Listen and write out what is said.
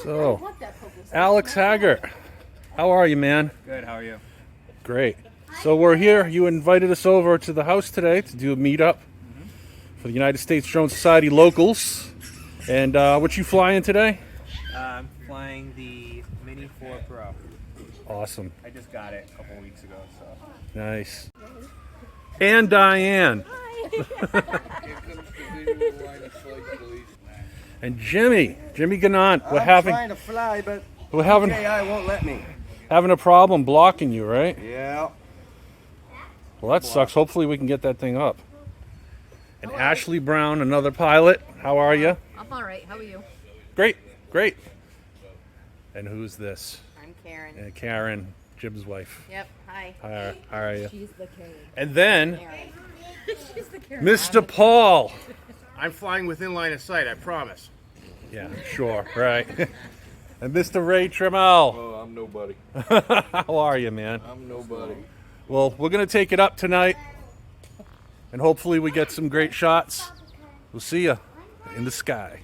So, Alex Haggart, how are you, man? Good, how are you? Great. So we're here. You invited us over to the house today to do a meetup for the United States Drone Society locals. And what you flying today? I'm flying the Mini 4 Pro. Awesome. I just got it a couple weeks ago, so. Nice. And Diane. And Jimmy Ganant. I'm trying to fly, but DJI won't let me. Having a problem blocking you, right? Yeah. Well, that sucks. Hopefully we can get that thing up. And Ashley Brown, another pilot. How are you? I'm all right. How are you? Great. And who's this? I'm Karen. And Karen, Jim's wife. Yep. Hi. How are you? She's the Karen. And then She's the Karen. Mr. Paul. I'm flying within line of sight, I promise. Yeah, sure, right. And Mr. Ray Trammell. Oh, I'm nobody. How are you, man? I'm nobody. Well, we're going to take it up tonight, and hopefully we get some great shots. We'll see you in the sky.